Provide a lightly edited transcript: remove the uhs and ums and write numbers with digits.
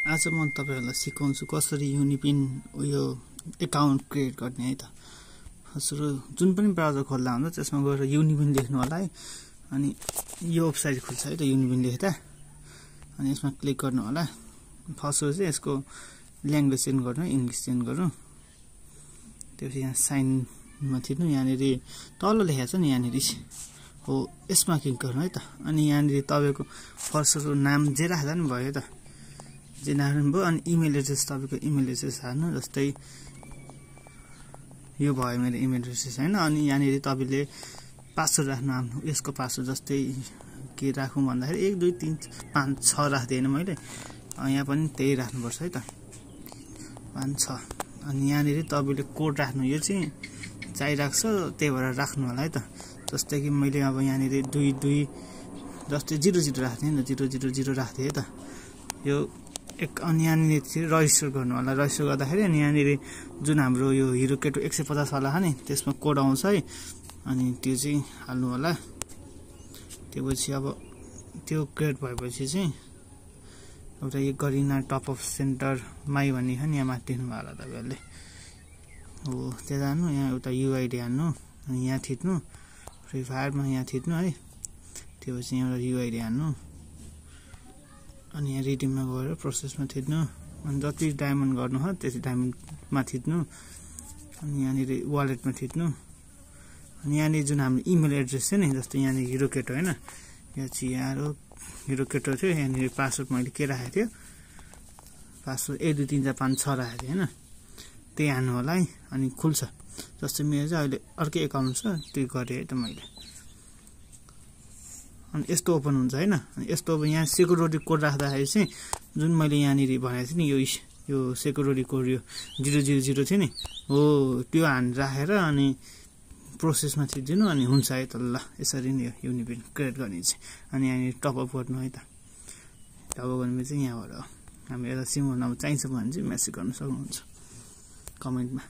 आज म तपाईहरुलाई सिकाउँछु कसरी युनिपिन यो एकाउन्ट क्रिएट गर्ने है त। फर्स्ट जुन पनि ब्राउजर खोल्दा हुन्छ त्यसमा गएर युनिपिन लेख्नु होला है। अनि यो वेबसाइट खुल्छ है त युनिपिन लेख्दा। अनि यसमा क्लिक गर्नु होला। फर्स्ट चाहिँ यसको ल्याङ्ग्वेज चेन्ज गर्नु, इंग्लिश चेन्ज गर्नु। त्यसपछि यहाँ साइन मा थिच्नु, यहाँनेरि तल लेखेको छ नि यहाँनेरि हो यसमा क्लिक गर्नु है त। अनि यहाँनेरि तपाईको फर्स्ट नाम जे राख्दा नि भयो त, जे राख्नु भयो। अनि इमेल एड्रेस तपाईको इमेल एड्रेस हाल्नु, जस्तै यो भयो मेरो इमेल एड्रेस हैन। अनि यहाँनेरि तपाईले पासवर्ड राख्नु आफ्नो यसको पासवर्ड, जस्तै के राखौं भन्दाखेरि 1 2 3 5 6 राख्दिएन मैले। यहाँ पनि त्यही राख्नुपर्छ है त, 5 6। अनि यहाँनेरि तपाईले कोड राख्नु, यो चाहिँ चाहिराख्छ त्यही भएर राख्नु होला है त। जस्तै कि मैले अब यहाँनेरि 2 2 जस्तै 0 0 राख्थे नि, 0 0 0 राख्थे है त। यो एक अनि यहाँनेरि रजिस्टर गर्नु होला। रजिस्टर गर्दाखेरि अनि यहाँनेरि जुन हाम्रो यो हिरो केटो 150 वाला छ नि त्यसमा कोड आउँछ है। अनि त्यो चाहिँ हाल्नु होला। त्यसपछि अब त्यो क्रिएट भएपछि चाहिँ एउटा यो गरिना टप अफ सेन्टर माई भन्ने छ नि, यहाँ माथि देख्नु होला तपाईहरुले। हो त्यहाँ जानु, यहाँ एउटा युआइडी हाल्नु, अनि यहाँ थिच्नु, फ्री फायरमा यहाँ थिच्नु है। त्यसपछि यहाँ एउटा युआइडी हाल्नु, अनि यहाँ रिडिममा गएर प्रोसेसमा थिच्नु। अनि जति डायमन्ड गर्नु हो त्यति डायमन्डमा थिच्नु। अनि यहाँनेरि वालेटमा थिच्नु। अनि यहाँनेरि जुन हाम्रो इमेल एड्रेस छ नि, जस्तै यहाँनेरि हिरो केटो हैन, यहाँ चाहिँ यहाँ हिरो केटो थियो। यहाँनेरि पासवर्ड मैले के राखेको थियो, पासवर्ड 1 2 3 4 5 6 राखेको थिएँ हैन। त्यही हाल्नु होला है। अनि खुल्छ। जस्तै मेरो चाहिँ अहिले अर्कै एकाउन्ट छ, त्यो गरेँ है त मैले। अनि यस्तो ओपन हुन्छ हैन। अनि यस्तो अब यहाँ सेक्युरिटी कोड राख्दाखेरि चाहिँ जुन मैले यहाँनेरि भनेको थिएँ नि, यो सेक्युरिटी कोड यो 000 थियो नि, हो त्यो राखेर अनि प्रोसेसमा थिच्दिनु। अनि हुन्छ है त। ल यसरी नै यो युनिपिन क्रिएट गर्ने चाहिँ। अनि यहाँनेरि टप अप गर्नु है त। टप अप गर्ने चाहिँ यहाँबाट हो। हामी एउटा सिम नम्बर चाहिन्छ भने चाहिँ मेसेज गर्न सक्नुहुन्छ कमेन्टमा।